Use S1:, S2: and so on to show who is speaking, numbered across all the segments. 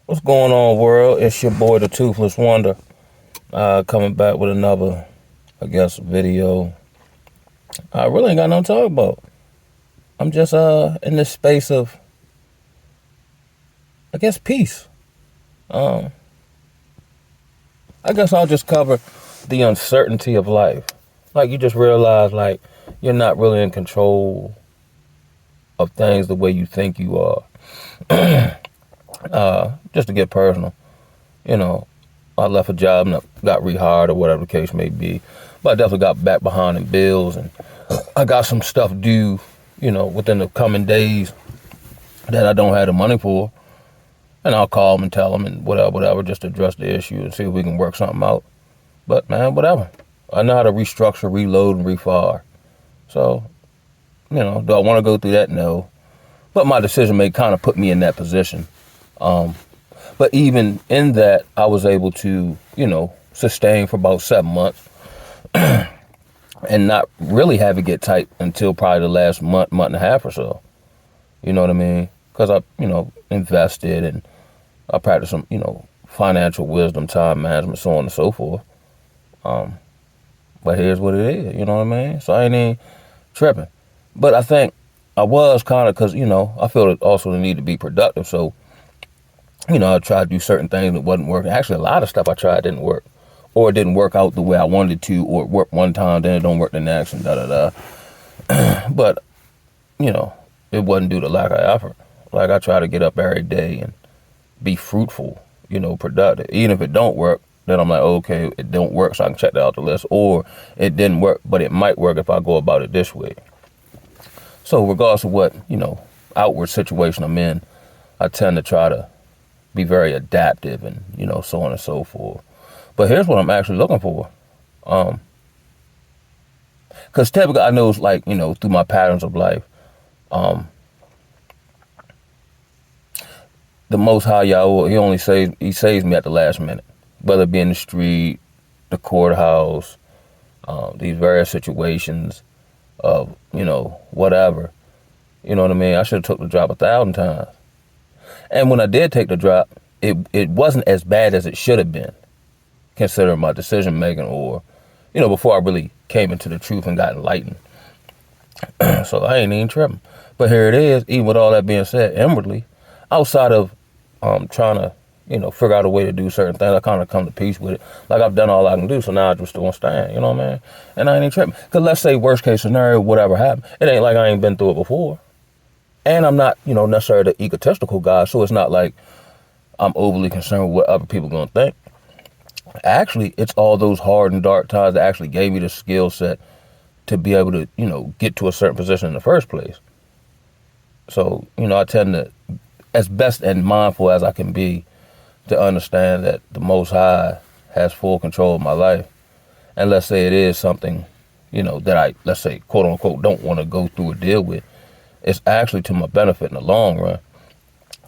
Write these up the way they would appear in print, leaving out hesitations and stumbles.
S1: What's going on, world? It's your boy, the Toothless Wonder, coming back with another, video. I really ain't got nothing to talk about. I'm just in this space of, peace. Um, I guess I'll just cover the uncertainty of life. Like you just realize, like you're not really in control of things the way you think you are. Just to get personal, you know, I left a job and I got rehired or whatever the case may be. But I definitely got back behind in bills and I got some stuff due, within the coming days that I don't have the money for. And I'll call them and tell them and whatever, just to address the issue and see if we can work something out. But man, whatever. I know how to restructure, reload, and refire. So, do I want to go through that? No. But my decision may kind of put me in that position. But even in that, I was able to, sustain for about 7 months and not really have it get tight until probably the last month and a half or so. You know what I mean? Because I, invested and I practiced some, financial wisdom, time management, so on and so forth. But here's what it is, you know what I mean? So I ain't even tripping. But I think I was kind of, because, I feel also the need to be productive. So, I tried to do certain things that wasn't working. Actually, a lot of stuff I tried didn't work. Or it didn't work out the way I wanted it to, or it worked one time, then it don't work the next, and da-da-da. But, it wasn't due to lack of effort. Like, I try to get up every day and be fruitful, productive. Even if it don't work, then I'm like, okay, it don't work, so I can check that out the list. Or it didn't work, but it might work if I go about it this way. So regardless of what, outward situation I'm in, I tend to try to be very adaptive and, so on and so forth. But here's what I'm actually looking for. Because typically I know, like, through my patterns of life, the Most High Yahweh, he saves me at the last minute. Whether it be in the street, the courthouse, these various situations of, whatever. You know what I mean? I should have took the drop 1,000 times. And when I did take the drop, it wasn't as bad as it should have been, considering my decision making or, before I really came into the truth and got enlightened. So I ain't even tripping. But here it is, even with all that being said, inwardly, outside of trying to, figure out a way to do certain things, I kind of come to peace with it. Like I've done all I can do, so now I just want to stand, you know what I mean? And I ain't even tripping. Because let's say worst case scenario, whatever happened, it ain't like I ain't been through it before. And I'm not, necessarily the egotistical guy, so it's not like I'm overly concerned with what other people going to think. Actually, it's all those hard and dark times that actually gave me the skill set to be able to, get to a certain position in the first place. So, I tend to, as best and mindful as I can be, to understand that the Most High has full control of my life. And let's say it is something, that I, let's say, quote unquote, don't want to go through or deal with. It's actually to my benefit in the long run,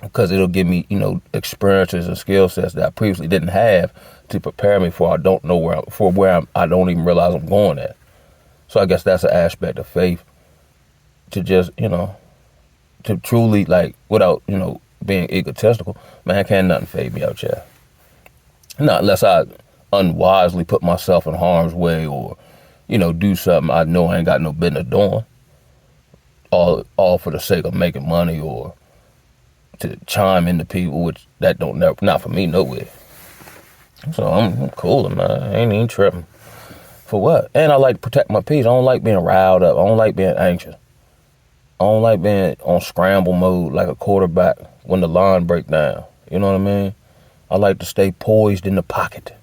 S1: because it'll give me, experiences and skill sets that I previously didn't have to prepare me for I don't know where I don't even realize I'm going at. So I guess that's an aspect of faith, to just, to truly, like, without, being egotistical, man, can't nothing fade me out, yeah. Not unless I unwisely put myself in harm's way or, do something I know I ain't got no business doing. All for the sake of making money or to chime into people, which that don't never, not for me, no way. So I'm cooling, man. I ain't even tripping. For what? And I like to protect my peace. I don't like being riled up. I don't like being anxious. I don't like being on scramble mode like a quarterback when the line break down. You know what I mean? I like to stay poised in the pocket.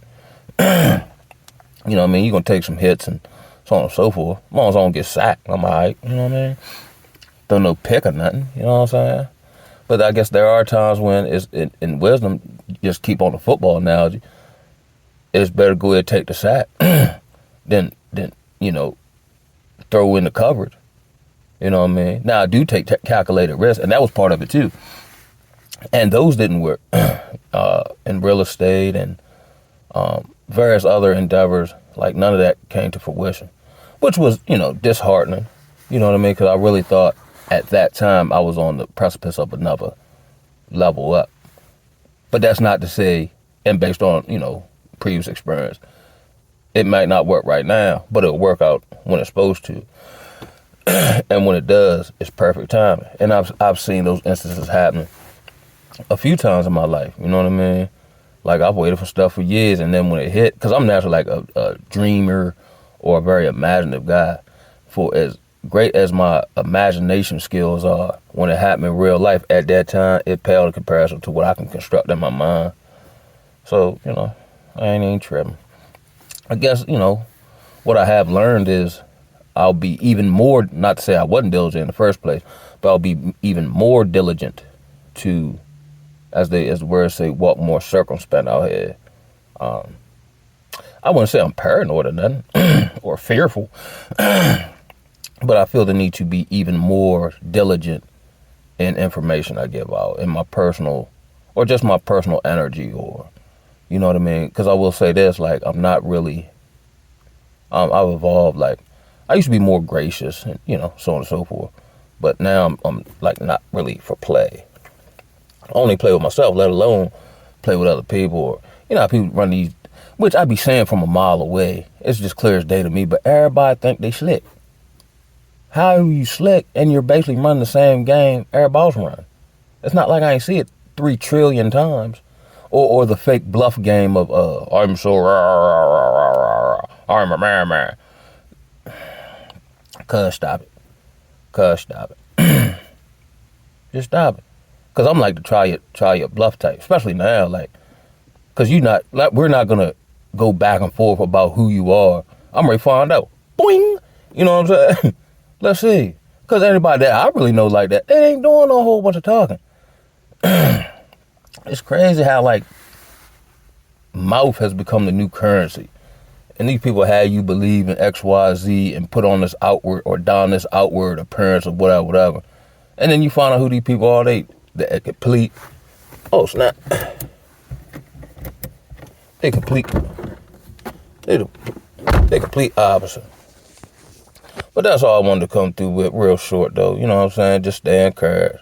S1: You know what I mean? You're going to take some hits and so on and so forth. As long as I don't get sacked, I'm all right. You know what I mean? Don't no pick or nothing. You know what I'm saying? But I guess there are times when it's in wisdom, just keep on the football analogy, it's better to go ahead and take the sack than throw in the coverage. You know what I mean? Now, I do take calculated risk, and that was part of it, too. And those didn't work in real estate and various other endeavors. Like, none of that came to fruition, which was, disheartening. You know what I mean? Because I really thought at that time I was on the precipice of another level up. But that's not to say, and based on, previous experience, it might not work right now, but it'll work out when it's supposed to. And when it does, it's perfect timing. And I've seen those instances happen a few times in my life. You know what I mean? Like, I've waited for stuff for years, and then when it hit, because I'm naturally like a dreamer or a very imaginative guy. For as great as my imagination skills are, when it happened in real life, at that time, it paled in comparison to what I can construct in my mind. So, I ain't even tripping. I guess, what I have learned is I'll be even more, not to say I wasn't diligent in the first place, but I'll be even more diligent to, as the words say, walk more circumspect out here. I wouldn't say I'm paranoid or nothing, or fearful, but I feel the need to be even more diligent in information I give out, in my personal, or just my personal energy, or, you know what I mean? Because I will say this, like, I'm not really, I've evolved, like, I used to be more gracious and, so on and so forth. But now I'm like not really for play. I only play with myself, let alone play with other people. Or, how people run these, which I be saying from a mile away. It's just clear as day to me, but everybody think they slick. How are you slick and you're basically running the same game everybody else run? It's not like I ain't see it 3 trillion times. Or the fake bluff game of, I'm so I'm a man. Cuz stop it. Just stop it. Cause I'm like to try your bluff type, especially now, like, cause we're not gonna go back and forth about who you are. I'm ready to find out. Boing! You know what I'm saying? Let's see. Cause anybody that I really know like that, they ain't doing a whole bunch of talking. It's crazy how, like, mouth has become the new currency. And these people have you believe in X, Y, Z and put on this outward or don this outward appearance of whatever. And then you find out who these people are. They complete, oh snap. They complete opposite. But that's all I wanted to come through with real short though. You know what I'm saying? Just stay encouraged.